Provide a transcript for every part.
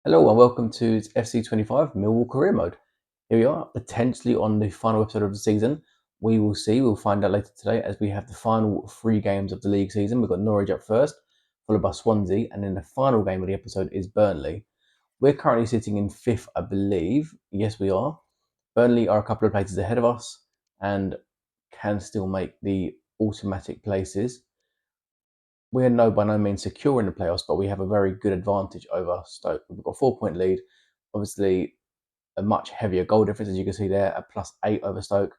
Hello and welcome to FC25 Millwall Career Mode. Here we are, potentially on the final episode of the season. We will see, we'll find out later today as we have the final 3 games of the league season. We've got Norwich up first, followed by Swansea, and then the final game of the episode is Burnley. We're currently sitting in 5th, I believe. Yes, we are. Burnley are a couple of places ahead of us and can still make the automatic places. We're by no means secure in the playoffs, but we have a very good advantage over Stoke. We've got a 4-point lead. Obviously, a much heavier goal difference, as you can see there, a +8 over Stoke.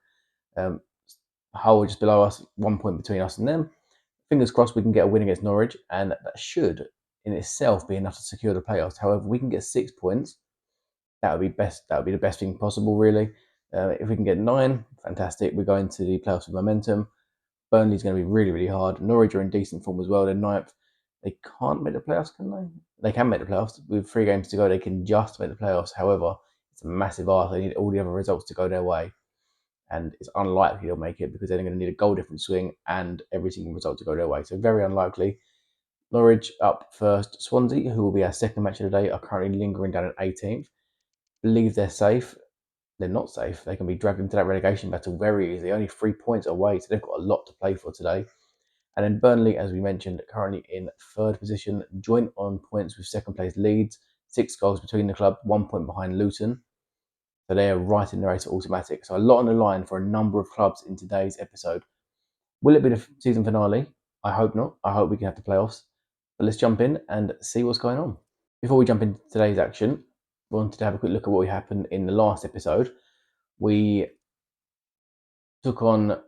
Hull just below us, 1 point between us and them. Fingers crossed we can get a win against Norwich, and that should in itself be enough to secure the playoffs. However, we can get 6 points. That would be best. That would be the best thing possible, really. If we can get 9, fantastic. We go into the playoffs with momentum. Burnley's going to be really, really hard. Norwich are in decent form as well. They're 9th. They can't make the playoffs, can they? They can make the playoffs. With 3 games to go, they can just make the playoffs. However, it's a massive ask. They need all the other results to go their way. And it's unlikely they'll make it because they're going to need a goal difference swing and every single result to go their way. So very unlikely. Norwich up first. Swansea, who will be our second match of the day, are currently lingering down at 18th. Believe they're safe. They're not safe. They can be dragged into that relegation battle very easily. Only 3 points away, so they've got a lot to play for today. And then Burnley, as we mentioned, currently in 3rd position, joint on points with 2nd place Leeds, 6 goals between the club, 1 point behind Luton. So they are right in the race for automatic. So a lot on the line for a number of clubs in today's episode. Will it be the season finale? I hope not. I hope we can have the playoffs. But let's jump in and see what's going on. Before we jump into today's action, we wanted to have a quick look at what happened in the last episode. We took on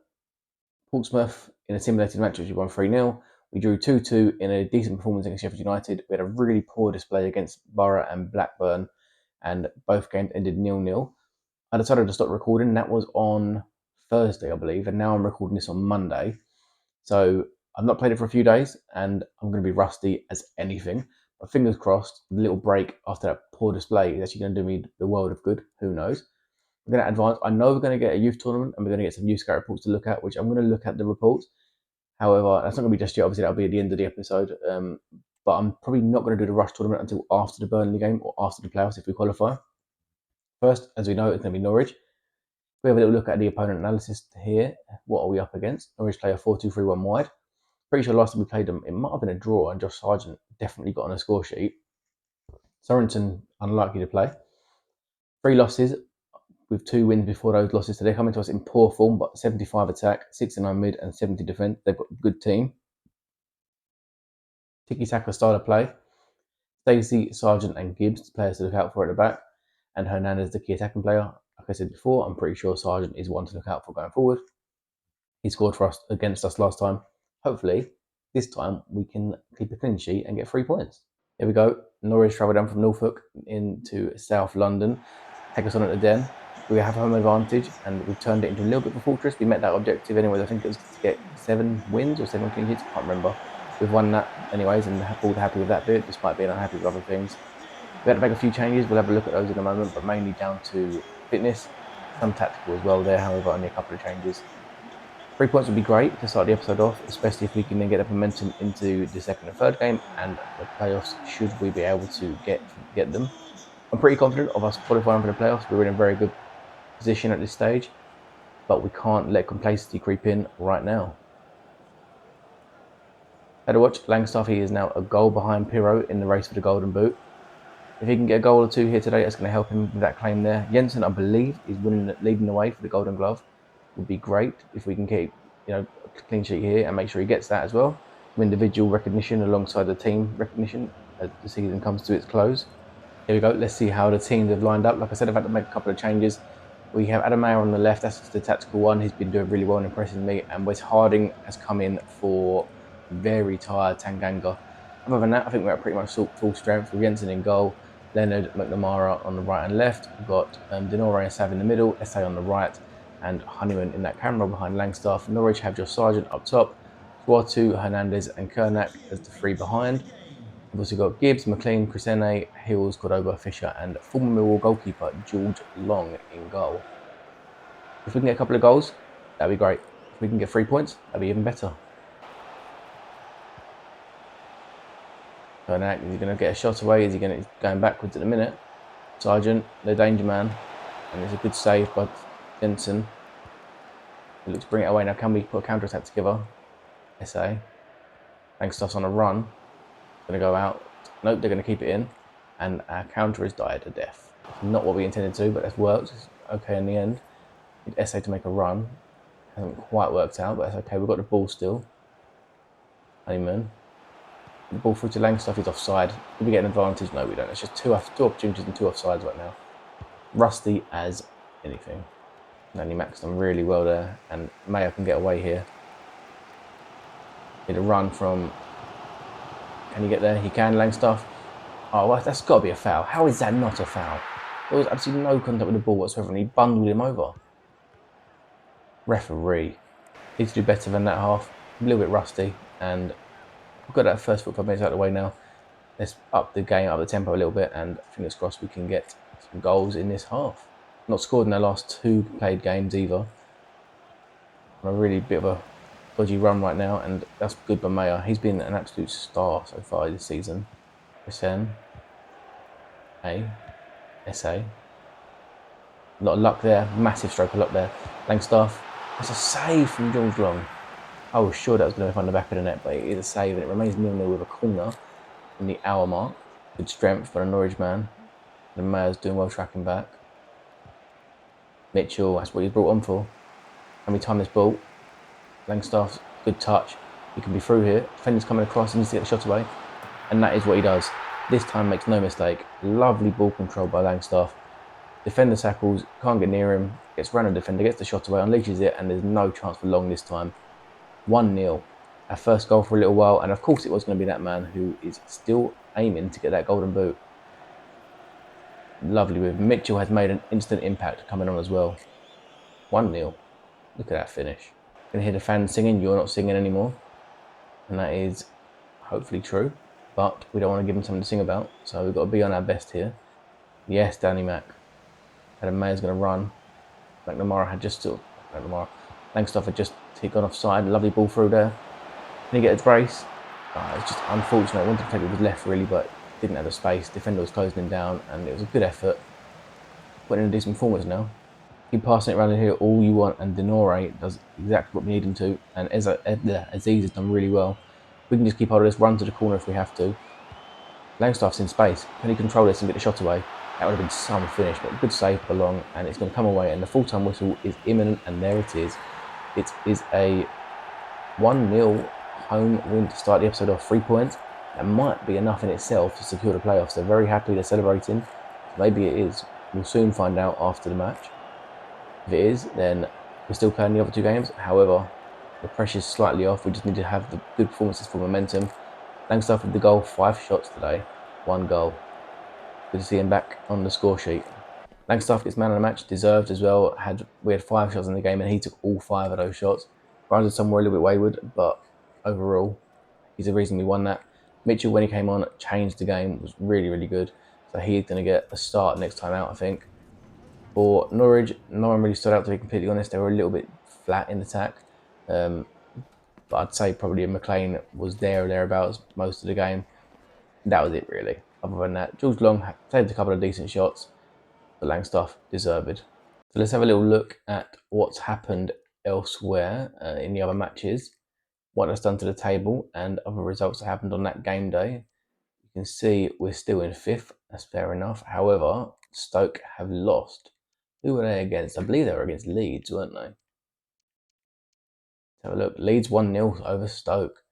Portsmouth in a simulated match, which we won 3-0. We drew 2-2 in a decent performance against Sheffield United. We had a really poor display against Borough and Blackburn, and both games ended 0-0. I decided to stop recording. That was on Thursday, I believe, and now I'm recording this on Monday. So I've not played it for a few days, and I'm going to be rusty as anything. But fingers crossed, the little break after that poor display is actually going to do me the world of good. Who knows? We're going to advance. I know we're going to get a youth tournament and we're going to get some youth scout reports to look at, which I'm going to look at the reports. However, that's not going to be just yet. Obviously, that'll be at the end of the episode. But I'm probably not going to do the rush tournament until after the Burnley game or after the playoffs if we qualify. First, as we know, it's going to be Norwich. We have a little look at the opponent analysis here. What are we up against? Norwich play a 4-2-3-1 wide. Pretty sure last time we played them, it might have been a draw, and Josh Sargent definitely got on a score sheet. Sorensen, unlikely to play. 3 losses, with 2 wins before those losses. So they're coming to us in poor form, but 75 attack, 69 mid, and 70 defence. They've got a good team. Tiki-taka style of play. Stacey, Sargent, and Gibbs, players to look out for at the back. And Hernandez, the key attacking player. Like I said before, I'm pretty sure Sargent is one to look out for going forward. He scored for us against us last time. Hopefully, this time we can keep a clean sheet and get 3 points. Here we go. Norwich travel down from Norfolk into South London. Take us on at the Den. We have home advantage and we've turned it into a little bit of a fortress. We met that objective anyways. I think it was to get 7 wins or 7 clean sheets. I can't remember. We've won that anyways and all happy with that bit, despite being unhappy with other things. We had to make a few changes. We'll have a look at those in a moment, but mainly down to fitness. Some tactical as well there, however, only a couple of changes. 3 points would be great to start the episode off, especially if we can then get the momentum into the second and third game and the playoffs, should we be able to get them. I'm pretty confident of us qualifying for the playoffs. We're in a very good position at this stage, but we can't let complacency creep in right now. Had a watch, Langstaff, he is now a goal behind Pirro in the race for the Golden Boot. If he can get a goal or 2 here today, that's going to help him with that claim there. Jensen, I believe, is leading the way for the Golden Glove. Would be great if we can keep a clean sheet here and make sure he gets that as well. Some individual recognition alongside the team recognition as the season comes to its close. Here we go. Let's see how the teams have lined up. Like I said, I've had to make a couple of changes. We have Adam Mayer on the left. That's the tactical one. He's been doing really well and impressing me. And Wes Harding has come in for very tired Tanganga. Other than that, I think we're at pretty much full strength with Jensen in goal, Leonard, McNamara on the right and left. We've got Denore and Sav in the middle, Essay on the right, and Honeyman in that camera behind Langstaff. Norwich have Josh Sargent up top, Suatu, Hernandez, and Kernak as the 3 behind. We've also got Gibbs, McLean, Chrisene, Hills, Cordova, Fisher, and former Millwall goalkeeper George Long in goal. If we can get a couple of goals, that'd be great. If we can get 3 points, that'd be even better. Bernac, is he going to get a shot away? Is he going to going backwards at the minute? Sargent, the danger man, and it's a good save by Jensen. He looks to bring it away now. Can we put a counter attack together? SA. Langstaff's on a run. Going to go out. Nope, they're going to keep it in, and our counter has died to death. It's not what we intended to, but that's worked. It's okay in the end. Need SA to make a run. Hasn't quite worked out, but that's okay. We've got the ball still. Honeyman. The ball through to Langstaff is offside. Do we get an advantage? No, we don't. It's just two opportunities and two offsides right now. Rusty as anything. And he maxed them really well there, and Mayo can get away here. Need a run from. Can he get there? He can. Langstaff. Oh, well, that's got to be a foul. How is that not a foul? There was absolutely no contact with the ball whatsoever, and he bundled him over. Referee. Needs to do better than that half. A little bit rusty, and we've got that first 45 minutes out of the way now. Let's up the game, up the tempo a little bit, and fingers crossed we can get some goals in this half. Not scored in their last two played games either. On a really bit of a dodgy run right now, and that's good by Mayer. He's been an absolute star so far this season. SN. SA. A lot of luck there, massive stroke of luck there. Langstaff. That's a save from George Long. I was sure that was going to find the back of the net, but it is a save, and it remains 0-0 with a corner in the hour mark. Good strength for the Norwich man. The Mayer's doing well tracking back. Mitchell, that's what he's brought on for. Can we time this ball? Langstaff's good touch. He can be through here. Defender's coming across, he needs to get the shot away. And that is what he does. This time makes no mistake. Lovely ball control by Langstaff. Defender tackles, can't get near him. Gets round the defender, gets the shot away, unleashes it, and there's no chance for Long this time. 1-0. Our first goal for a little while, and of course it was going to be that man who is still aiming to get that golden boot. Lovely move. Mitchell has made an instant impact coming on as well. 1-0. Look at that finish. You can hear the fans singing, you're not singing anymore. And that is hopefully true, but we don't want to give them something to sing about, so we've got to be on our best here. Yes, Danny Mac. Adam Mayer's going to run. McNamara had just still. Langstaff had just gone offside. Lovely ball through there. Can he get his brace? It's just unfortunate. I wanted to take it with his left really, but didn't have the space. Defender was closing him down, and it was a good effort. Putting in a decent performance now. Keep passing it around in here all you want, and Denore does exactly what we need him to. And Aziz has done really well. We can just keep hold of this, run to the corner if we have to. Langstaff's in space. Can he control this and get the shot away? That would have been some finish, but good save for Long, and it's going to come away, and the full-time whistle is imminent, and there it is. It is a 1-0 home win to start the episode off. 3 points. That might be enough in itself to secure the playoffs. They're very happy, they're celebrating. Maybe it is. We'll soon find out after the match. If it is, then we're still playing the other two games. However, the pressure's slightly off. We just need to have the good performances for momentum. Langstaff with the goal, 5 shots today, 1 goal. Good to see him back on the score sheet. Langstaff gets man of the match, deserved as well. We had 5 shots in the game, and he took all 5 of those shots. Granted, some were a little bit wayward, but overall, he's the reason we won that. Mitchell, when he came on, changed the game, was really, really good. So he's going to get a start next time out, I think. For Norwich, no one really stood out, to be completely honest. They were a little bit flat in attack. But I'd say probably McLean was there or thereabouts most of the game. That was it, really. Other than that, George Long saved a couple of decent shots, but Langstaff deserved. So let's have a little look at what's happened elsewhere in the other matches, what that's done to the table, and other results that happened on that game day. You can see we're still in 5th. That's fair enough. However, Stoke have lost. Who were they against? I believe they were against Leeds, weren't they? Let's have a look. Leeds 1-0 over Stoke.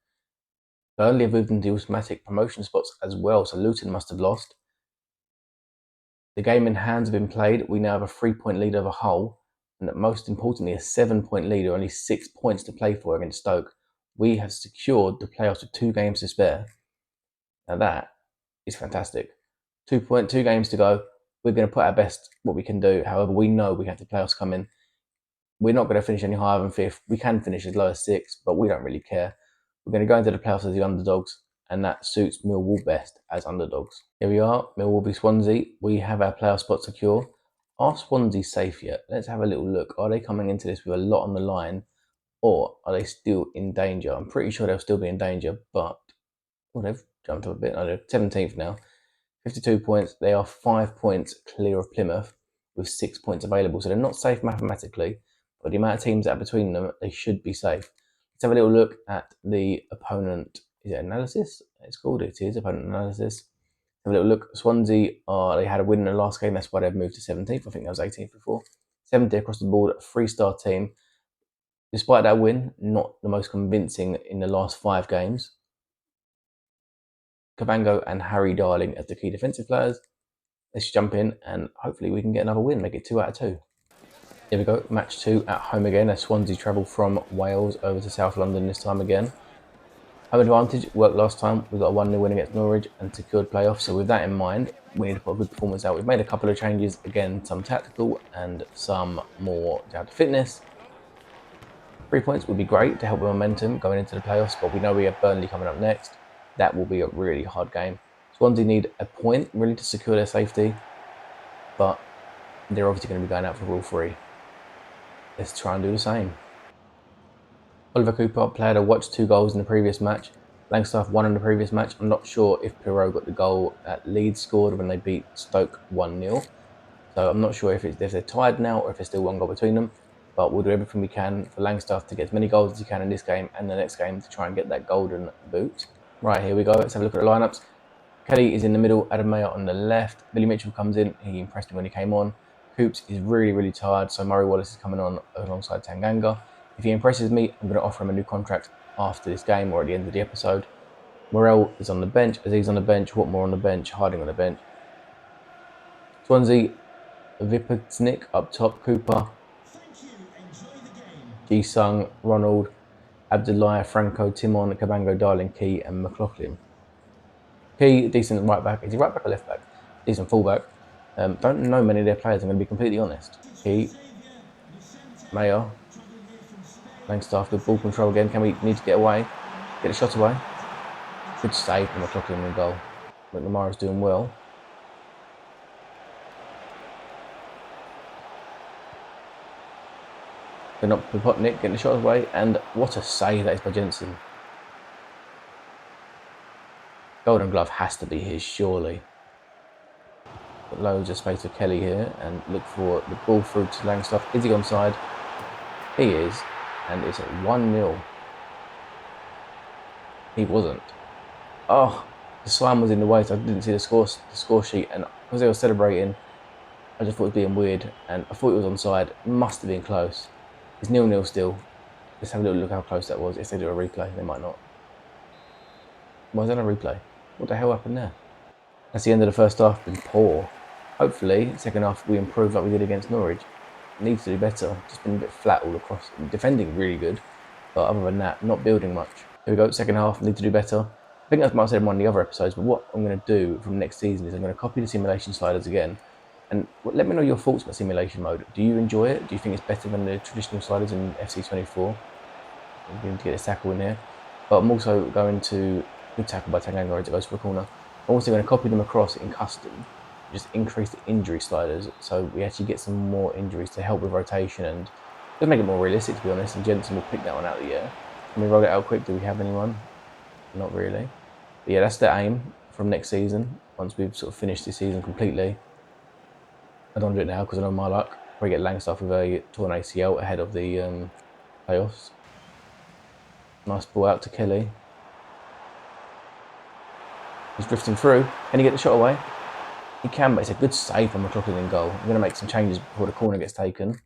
Burnley have moved into automatic promotion spots as well, so Luton must have lost. The game in hand has been played. We now have a 3-point lead over Hull, and most importantly, a 7-point lead, or only 6 points to play for against Stoke. We have secured the playoffs with 2 games to spare. Now that is fantastic. 2 games to go. We're going to put our best, what we can do. However, we know we have the playoffs coming. We're not going to finish any higher than 5th. We can finish as low as 6th, but we don't really care. We're going to go into the playoffs as the underdogs, and that suits Millwall best as underdogs. Here we are, Millwall v Swansea. We have our playoff spot secure. Are Swansea safe yet? Let's have a little look. Are they coming into this with a lot on the line, or are they still in danger? I'm pretty sure they'll still be in danger, but they've jumped up a bit. They're 17th now. 52 points. They are 5 points clear of Plymouth with 6 points available. So they're not safe mathematically, but the amount of teams that are between them, they should be safe. Let's have a little look at the opponent. Is it analysis? It's called it. It is opponent analysis. Have a little look. Swansea, they had a win in the last game. That's why they've moved to 17th. I think that was 18th before. 70 across the board, a 3-star team. Despite that win, not the most convincing in the last 5 games. Cabango and Harry Darling as the key defensive players. Let's jump in and hopefully we can get another win, make it 2 out of 2. Here we go, match 2 at home again as Swansea travel from Wales over to South London this time again. Home advantage worked last time. We got a 1-0 win against Norwich and secured playoffs. So with that in mind, we need to put a good performance out. We've made a couple of changes, again, some tactical and some more down to fitness. 3 points would be great to help with momentum going into the playoffs, but we know we have Burnley coming up next. That will be a really hard game. Swansea need a point really to secure their safety, but they're obviously going to be going out for all 3. Let's try and do the same. Oliver Cooper played a watch 2 goals in the previous match. Langstaff won in the previous match. I'm not sure if Pirot got the goal that Leeds scored when they beat Stoke 1-0. So I'm not sure if they're tied now or if there's still 1 goal between them. But we'll do everything we can for Langstaff to get as many goals as he can in this game and the next game to try and get that golden boot. Right, here we go. Let's have a look at the lineups. Kelly is in the middle, Adam Mayer on the left. Billy Mitchell comes in. He impressed me when he came on. Coops is really, really tired, so Murray Wallace is coming on alongside Tanganga. If he impresses me, I'm going to offer him a new contract after this game or at the end of the episode. Morel is on the bench. Aziz on the bench. Watmore on the bench. Harding on the bench. Swansea, Vipetsnik up top. Cooper, Ji-Sung, Ronald, Abdullah, Franco, Timon, Cabango, Darling, Key and McLaughlin. Key, decent right back. Is he right back or left back? Decent full back. Don't know many of their players, I'm going to be completely honest. Key, Mayer, Langstaff, good ball control again. Can we need to get away? Get a shot away. Good save from McLaughlin in goal. McNamara's doing well. They're not Popotnik getting the shot away, and what a save that is by Jensen. Golden glove has to be his, surely. Got loads of space for Kelly here, and look for the ball through to Langstaff. Is he onside? He is, and it's at 1-0. He wasn't. Oh, the slam was in the way, so I didn't see the score sheet, and because they were celebrating, I just thought it was being weird, and I thought it was onside. It must have been close. It's 0-0 still. Let's have a little look how close that was. If they do a replay, they might not. Why is that a replay? What the hell happened there? That's the end of the first half. Been poor. Hopefully, second half we improve like we did against Norwich. Needs to do better. Just been a bit flat all across. Defending really good, but other than that, not building much. Here we go. Second half. Need to do better. I think that's what I said in one of the other episodes. But what I'm going to do from next season is I'm going to copy the simulation sliders again. And let me know your thoughts about simulation mode. Do you enjoy it? Do you think it's better than the traditional sliders in FC24? I'm going to get this tackle in here. But I'm also going to... Good tackle by Tanganga as it goes for a corner. I'm also going to copy them across in custom. Just increase the injury sliders so we actually get some more injuries to help with rotation and just make it more realistic, to be honest. And Jensen will pick that one out of the air. Can we roll it out quick? Do we have anyone? Not really. But yeah, that's the aim from next season. Once we've sort of finished this season completely. I don't do it now because I know my luck. Probably get Langstaff with a torn ACL ahead of the playoffs. Nice ball out to Kelly. He's drifting through. Can he get the shot away? He can, but it's a good save from McLaughlin in goal. I'm going to make some changes before the corner gets taken.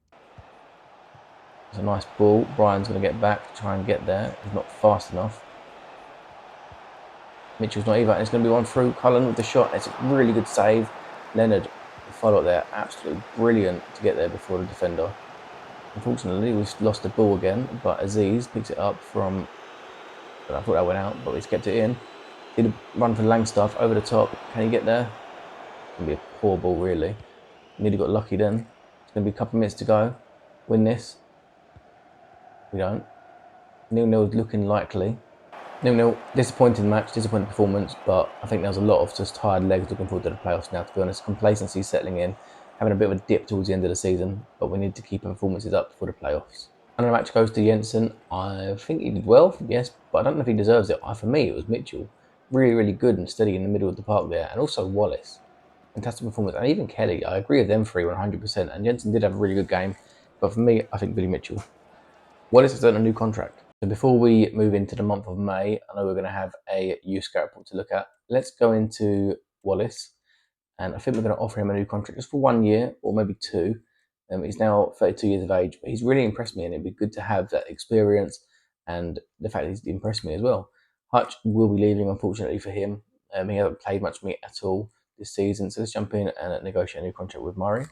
It's a nice ball. Brian's going to get back, try and get there. He's not fast enough. Mitchell's not either. And it's going to be one through. Cullen with the shot. It's a really good save. Leonard, the follow-up there, absolutely brilliant to get there before the defender. Unfortunately, we've lost the ball again, but Aziz picks it up from... I thought that went out, but he's kept it in. Did a run for Langstaff over the top. Can he get there? It's going to be a poor ball, really. Nearly got lucky then. It's going to be a couple of minutes to go. Win this. We don't. 0-0 is looking likely. 0-0, disappointing match, disappointing performance, but I think there's a lot of just tired legs looking forward to the playoffs now, to be honest. Complacency settling in, having a bit of a dip towards the end of the season, but we need to keep our performances up for the playoffs. Another match goes to Jensen. I think he did well, yes, but I don't know if he deserves it. For me, it was Mitchell. really, really good and steady in the middle of the park there. And also Wallace, fantastic performance. And even Kelly, I agree with them three 100%. And Jensen did have a really good game. But for me, I think Billy Mitchell. Wallace has done a new contract. So before we move into the month of May, I know we're going to have a youth scout report to look at. Let's go into Wallace. And I think we're going to offer him a new contract just for 1 year or maybe two. He's now 32 years of age, but he's really impressed me, and it'd be good to have that experience and the fact that he's impressed me as well. Hutch will be leaving, unfortunately for him. He hasn't played much for me at all this season, so let's jump in and negotiate a new contract with Murray.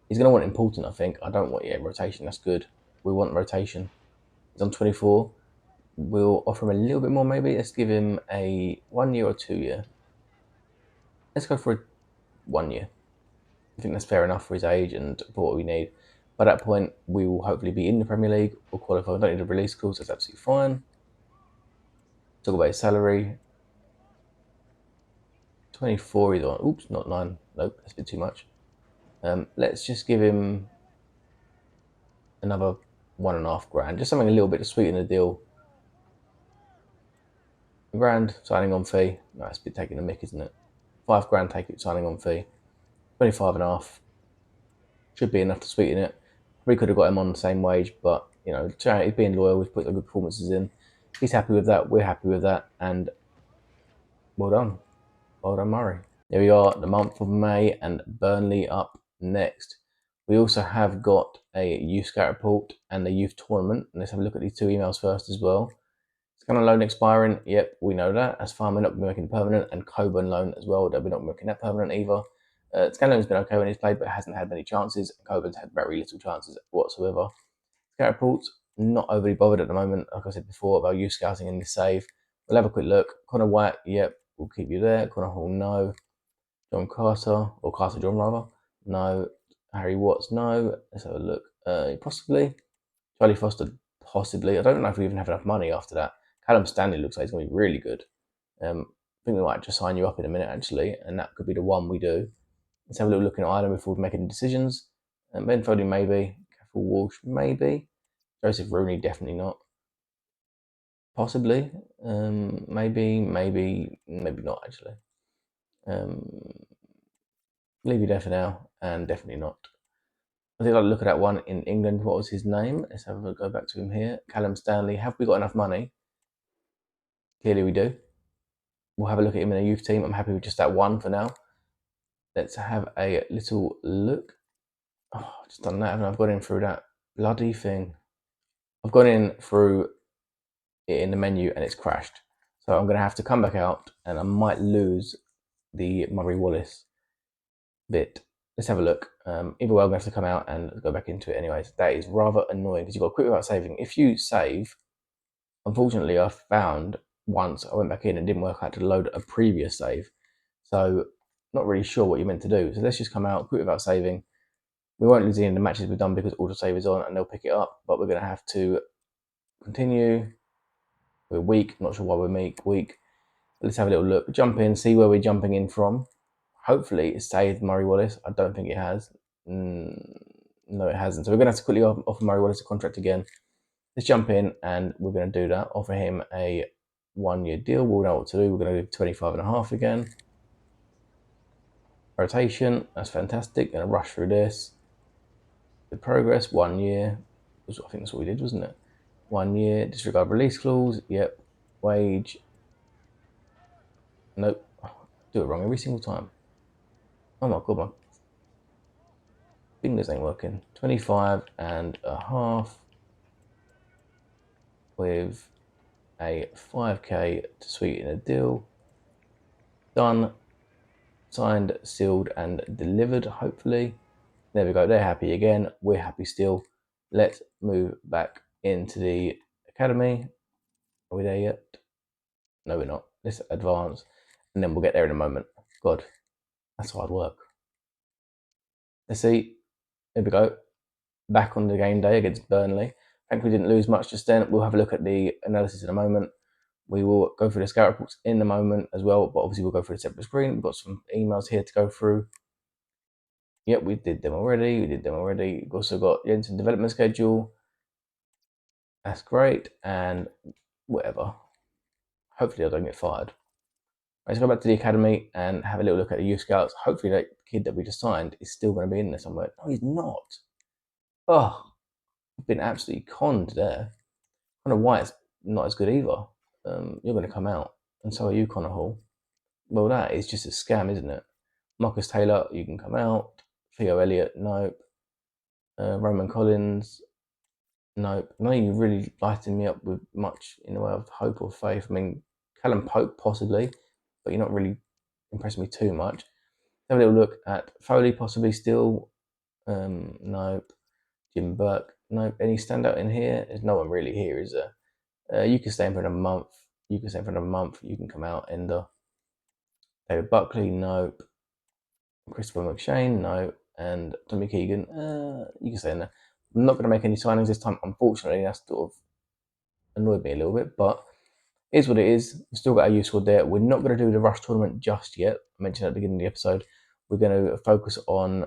He's going to want important, I think. I don't want rotation. That's good. We want rotation. He's on 24. We'll offer him a little bit more, maybe. Let's give him a 1 year or 2 year. Let's go for a 1 year. I think that's fair enough for his age and for what we need. By that point, we will hopefully be in the Premier League or qualify. We don't need a release clause, that's absolutely fine. Talk about his salary. 24 he's on. Oops, not 9. Nope, that's a bit too much. Let's just give him another $1.5 grand. Just something a little bit to sweeten the deal. £1 signing on fee. No, it's a bit taking the mick, isn't it? £5 take it signing on fee. 25.5 should be enough to sweeten it. We could have got him on the same wage, but he's being loyal. We've put the good performances in. He's happy with that. We're happy with that, and well done, Murray. There we are, the month of May, and Burnley up next. We also have got a youth scout report and the youth tournament. Let's have a look at these two emails first as well. Scanlon loan expiring. Yep, we know that. That's fine. We're not making permanent, and Coburn loan as well. We're not making that permanent either. Scanlon's been okay when he's played, but hasn't had many chances. Coburn's had very little chances whatsoever. Scout reports, not overly bothered at the moment. Like I said before about youth scouting in this save. We'll have a quick look. Connor White, yep, we'll keep you there. Connor Hall, no. John Carter, or Carter John rather, no. Harry Watts, no. Let's have a look. Possibly. Charlie Foster, possibly. I don't know if we even have enough money after that. Callum Stanley looks like he's going to be really good. I think we might just sign you up in a minute, actually, and that could be the one we do. Let's have a little look in Ireland before we make any decisions. Ben Foley, maybe. Cathal Walsh, maybe. Joseph Rooney, definitely not. Possibly. Maybe not, actually. Leave you there for now, and definitely not. I think I'll look at that one in England. What was his name? Let's have a go back to him here. Callum Stanley. Have we got enough money? Clearly we do. We'll have a look at him in a youth team. I'm happy with just that one for now. Let's have a little look. Oh, I've just done that, haven't I? I've gone in through that bloody thing. I've gone in through it in the menu and it's crashed. So I'm going to have to come back out and I might lose the Murray Wallace bit. Let's have a look. Either way, I'm going to have to come out and go back into it anyways. That is rather annoying because you've got to quit without saving. If you save, unfortunately, I found once I went back in and didn't work out to load a previous save. So not really sure what you're meant to do. So let's just come out, quit without saving. We won't lose any of the matches we've done because autosave is on and they'll pick it up, but we're going to have to continue. We're weak, not sure why we're weak. Let's have a little look, jump in, see where we're jumping in from. Hopefully it saved Murray Wallace. I don't think it has. No, it hasn't. So we're going to have to quickly offer Murray Wallace a contract again. Let's jump in and we're going to do that. Offer him a 1 year deal. We'll know what to do. We're going to do 25.5 again. Rotation, that's fantastic. Going to rush through this. Good progress, 1 year. I think that's what we did, wasn't it? 1 year, disregard release clause. Yep. Wage. Nope. Do it wrong every single time. Oh my god, my fingers ain't working. 25.5 with a 5k to sweeten a deal. Done. Signed, sealed, and delivered, hopefully. There we go. They're happy again. We're happy still. Let's move back into the academy. Are we there yet? No, we're not. Let's advance, and then we'll get there in a moment. God, that's hard work. Let's see. There we go. Back on the game day against Burnley. Thankfully, we didn't lose much just then. We'll have a look at the analysis in a moment. We will go through the scout reports in a moment as well, but obviously we'll go through a separate screen. We've got some emails here to go through. Yep, we did them already. We've also got Jensen development schedule. That's great. And whatever. Hopefully I don't get fired. Let's go back to the academy and have a little look at the youth scouts. Hopefully that kid that we just signed is still going to be in there somewhere. No, he's not. Oh, I've been absolutely conned there. I don't know why it's not as good either. You're going to come out, and so are you, Connor Hall. Well, that is just a scam, isn't it? Marcus Taylor, you can come out. Theo Elliott, nope. Roman Collins, nope. Not even really lighting me up with much in the way of hope or faith. I mean, Callum Pope, possibly, but you're not really impressing me too much. Have a little look at Foley, possibly still. Nope. Jim Burke, nope. Any standout in here? There's no one really here, is there? You can stay in for another month. You can stay for another month. You can come out. Ender. David Buckley, nope. Christopher McShane, no. And Tommy Keegan, you can stay in there. I'm not going to make any signings this time, unfortunately. That's sort of annoyed me a little bit, but it is what it is. We've still got our youth squad there. We're not going to do the rush tournament just yet. I mentioned at the beginning of the episode. We're going to focus on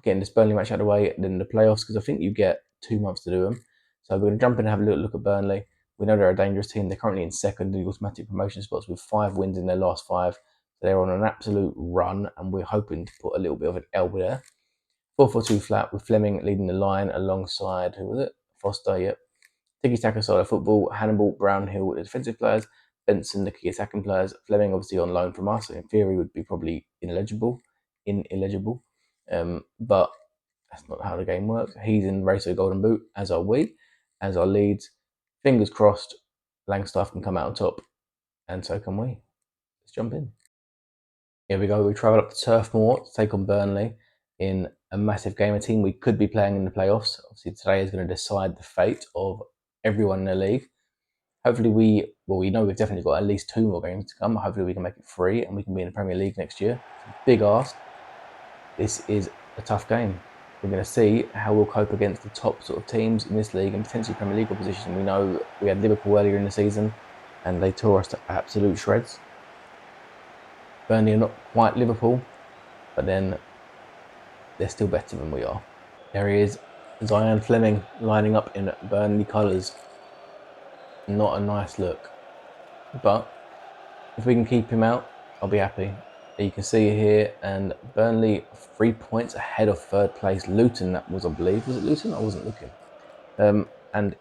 getting this Burnley match out of the way, and then the playoffs, because I think you get 2 months to do them. So we're going to jump in and have a little look at Burnley. We know they're a dangerous team. They're currently in second in the automatic promotion spots with 5 wins in their last 5. They're on an absolute run, and we're hoping to put a little bit of an L there. 4-4-2 flat with Fleming leading the line alongside, who was it? Foster, yep. Tiki-taka style of football. Hannibal, Brownhill, the defensive players. Benson, the key attacking players. Fleming, obviously on loan from us, so in theory would be probably ineligible. But that's not how the game works. He's in the race for the Golden Boot, as are we, as are Leeds. Fingers crossed, Langstaff can come out on top, and so can we. Let's jump in. Here we go. We travel up to Turf Moor to take on Burnley in a massive game. A team we could be playing in the playoffs. Obviously, today is going to decide the fate of everyone in the league. Hopefully, we know we've definitely got at least 2 more games to come. Hopefully, we can make it 3 and we can be in the Premier League next year. It's a big ask. This is a tough game. We're going to see how we'll cope against the top sort of teams in this league and potentially Premier League opposition. We know we had Liverpool earlier in the season and they tore us to absolute shreds. Burnley are not quite Liverpool, but then they're still better than we are. There he is, Zion Fleming lining up in Burnley colours. Not a nice look. But if we can keep him out, I'll be happy. You can see here, and Burnley 3 points ahead of third place Luton. That was, I believe, was it Luton? I wasn't looking. And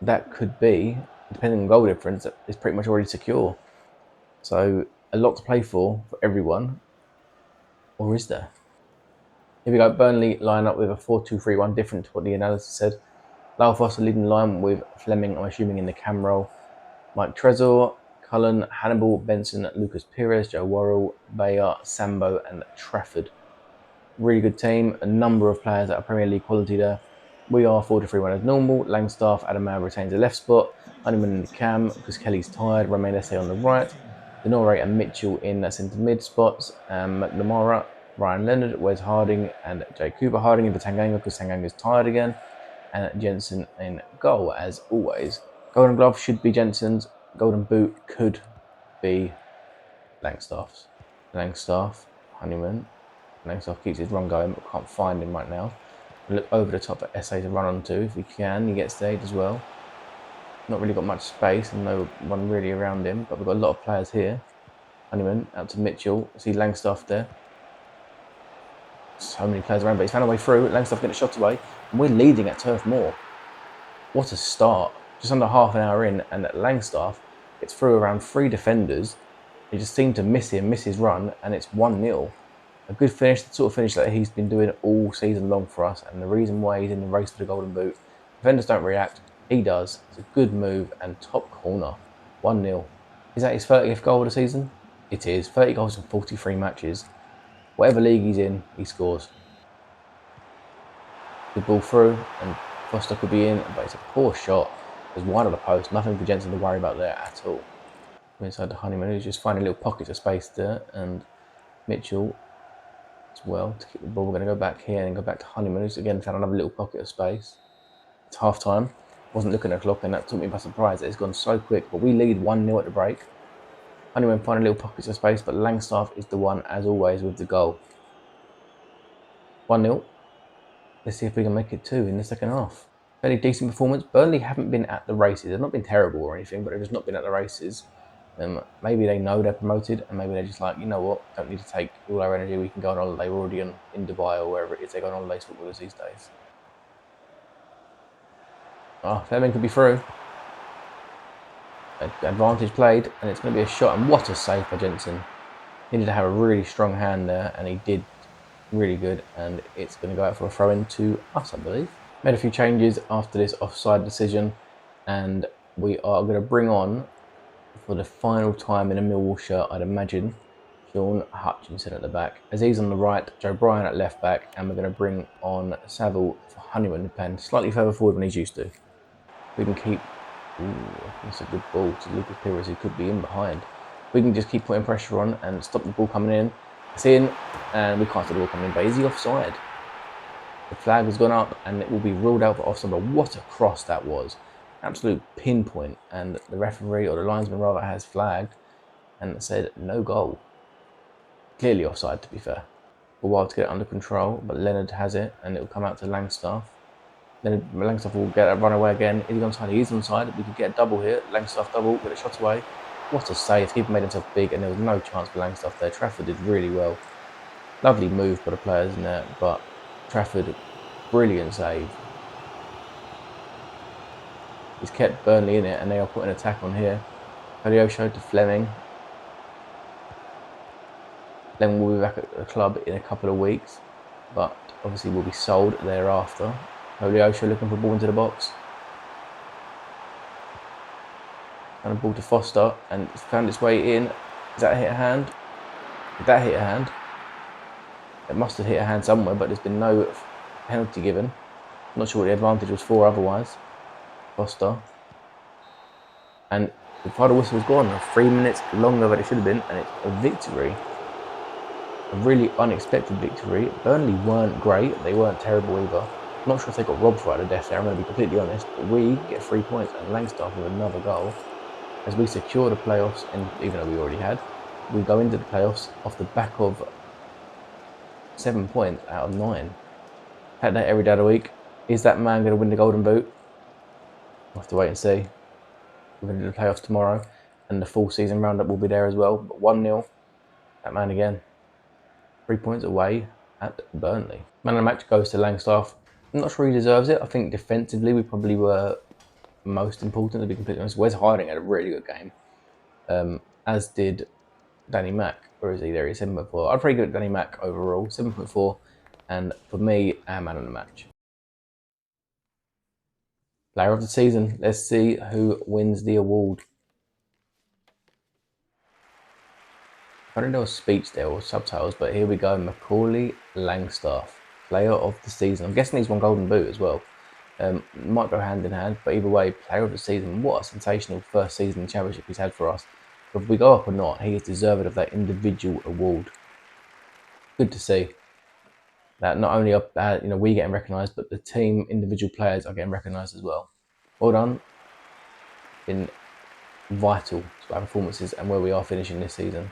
that could be, depending on goal difference, is pretty much already secure. So a lot to play for everyone, or is there? Here we go. Burnley line up with a 4-2-3-1, different to what the analysis said. Lyle Foster leading the line with Fleming, I'm assuming, in the cam role. Mike Trezor, Cullen, Hannibal, Benson, Lucas Pires, Joe Worrell, Bayer, Sambo, and Trafford. Really good team. A number of players that are Premier League quality there. We are 4-3-1 as normal. Langstaff, Adama retains the left spot. Honeyman in the cam because Kelly's tired. Romain Esse on the right. Denore and Mitchell in that centre mid spots. McNamara, Ryan Leonard, Wes Harding, and Jay Cooper. Harding in for Tanganga because Tanganga's tired again. And Jensen in goal, as always. Golden Glove should be Jensen's. Golden Boot could be Langstaff's. Langstaff, Honeyman. Langstaff keeps his run going, but can't find him right now. We'll look over the top at Esse to run onto if we can. He gets there as well. Not really got much space and no one really around him, but we've got a lot of players here. Honeyman out to Mitchell. See Langstaff there. So many players around, but he's found a way through. Langstaff getting a shot away, and we're leading at Turf Moor. What a start. Just under half an hour in, and Langstaff gets through around 3 defenders. They just seem to miss his run, and it's 1-0. A good finish, the sort of finish that he's been doing all season long for us, and the reason why he's in the race for the Golden Boot. Defenders don't react, he does. It's a good move, and top corner. 1-0. Is that his 30th goal of the season? It is. 30 goals in 43 matches. Whatever league he's in, he scores. Good ball through, and Foster could be in, but it's a poor shot. It's wide of the post, nothing for Jensen to worry about there at all. Inside the Honeyman, who's just finding little pockets of space there, and Mitchell as well to keep the ball. We're going to go back here and go back to Honeyman, who's again found another little pocket of space. It's half time. Wasn't looking at the clock, and that took me by surprise. It's gone so quick, but we lead 1-0 at the break. Honeyman finding little pockets of space, but Langstaff is the one, as always, with the goal. 1-0. Let's see if we can make it 2 in the second half. Fairly decent performance. Burnley haven't been at the races. They've not been terrible or anything, but they've just not been at the races. Maybe they know they're promoted, and maybe they're just like, you know what, don't need to take all our energy. We can go on holiday. We're already in Dubai or wherever it is. They go on holidays, footballers these days. Oh, Fleming could be through. Advantage played, and it's going to be a shot. And what a save by Jensen. He needed to have a really strong hand there, and he did really good. And it's going to go out for a throw in to us, I believe. Made a few changes after this offside decision, and we are going to bring on, for the final time in a Millwall shirt, I'd imagine, Sean Hutchinson at the back. Aziz on the right, Joe Bryan at left back, and we're going to bring on Saville for Honeyman, playing slightly further forward than he's used to. We can keep. Ooh, that's a good ball to Lucas Pires, who could be in behind. We can just keep putting pressure on and stop the ball coming in. It's in, and we can't stop the ball coming in, but is he offside? The flag has gone up, and it will be ruled out for offside, but what a cross that was. Absolute pinpoint, and the referee, or the linesman rather, has flagged and said no goal. Clearly offside, to be fair. A while to get it under control, but Leonard has it, and it will come out to Langstaff. Langstaff will get that run away again. Is he onside? He is onside. We could get a double here. Langstaff double, get a shot away. What a save. Keeper made himself big, and there was no chance for Langstaff there. Trafford did really well. Lovely move by the players in there, but Trafford, brilliant save. He's kept Burnley in it, and they are putting an attack on here. Koleosho to Fleming. Fleming will be back at the club in a couple of weeks, but obviously will be sold thereafter. Koleosho looking for a ball into the box. And a ball to Foster, and it's found its way in. Is that a hit a hand? Did that hit a hand? It must have hit a hand somewhere, but there's been no penalty given. I'm not sure what the advantage was for otherwise. Foster. And the final whistle was gone. 3 minutes longer than it should have been, and it's a victory. A really unexpected victory. Burnley weren't great. They weren't terrible either. I'm not sure if they got robbed right to death there, I'm going to be completely honest. But we get 3 points, and Langstaff with another goal, as we secure the playoffs, and even though we already had, we go into the playoffs off the back of 7 points out of 9. Had that every day of the week. Is that man going to win the Golden Boot? We'll have to wait and see. We're going to do the playoffs tomorrow, and the full season roundup will be there as well. But 1-0, that man again. 3 points away at Burnley. Man of the match goes to Langstaff. I'm not sure he deserves it. I think defensively we probably were most important, to be completely honest. Wes Harding had a really good game, as did Danny Mack. Where is he? There he is, 7.4. I'd probably give it Danny Mack overall, 7.4. And for me, our man of the match. Player of the season. Let's see who wins the award. I don't know a speech there or subtitles, but here we go. Macaulay Langstaff, player of the season. I'm guessing he's won Golden Boot as well. Might go hand in hand, but either way, player of the season. What a sensational first season in the Championship he's had for us. But if we go up or not, he is deserving of that individual award. Good to see that not only we getting recognised, but the team individual players are getting recognised as well. Well done. Been vital to our performances and where we are finishing this season.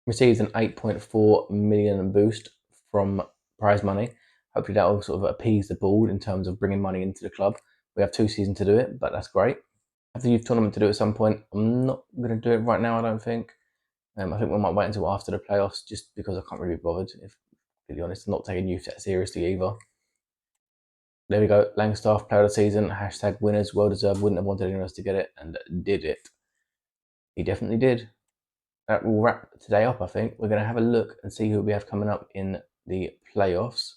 Receives an 8.4 million boost from prize money. Hopefully that will sort of appease the board in terms of bringing money into the club. We have 2 seasons to do it, but that's great. Have the youth tournament to do at some point. I'm not going to do it right now, I don't think. I think we might wait until after the playoffs, just because I can't really be bothered, if to be honest. I'm not taking youth that seriously either. There we go. Langstaff, player of the season. # winners. Well deserved. Wouldn't have wanted anyone else to get it, and did it. He definitely did. That will wrap today up, I think. We're going to have a look and see who we have coming up in the playoffs.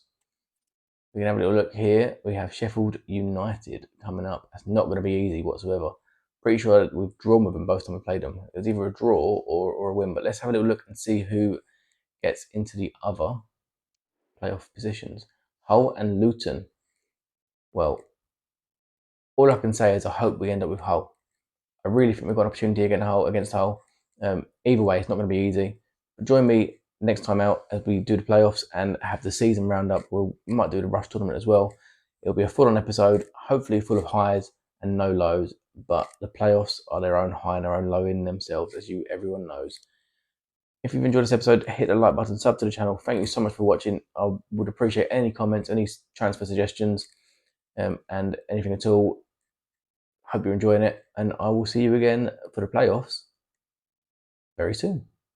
We're going to have a little look here. We have Sheffield United coming up. That's not going to be easy whatsoever. Pretty sure we've drawn with them both times we played them. It was either a draw or a win. But let's have a little look and see who gets into the other playoff positions. Hull and Luton. Well, all I can say is I hope we end up with Hull. I really think we've got an opportunity against Hull. Either way, it's not going to be easy. But join me next time out as we do the playoffs and have the season roundup. We might do the rush tournament as well. It'll be a full-on episode, hopefully full of highs and no lows. But the playoffs are their own high and their own low in themselves, as everyone knows. If you've enjoyed this episode, hit the like button, sub to the channel. Thank you so much for watching. I would appreciate any comments, any transfer suggestions, and anything at all. Hope you're enjoying it, and I will see you again for the playoffs very soon.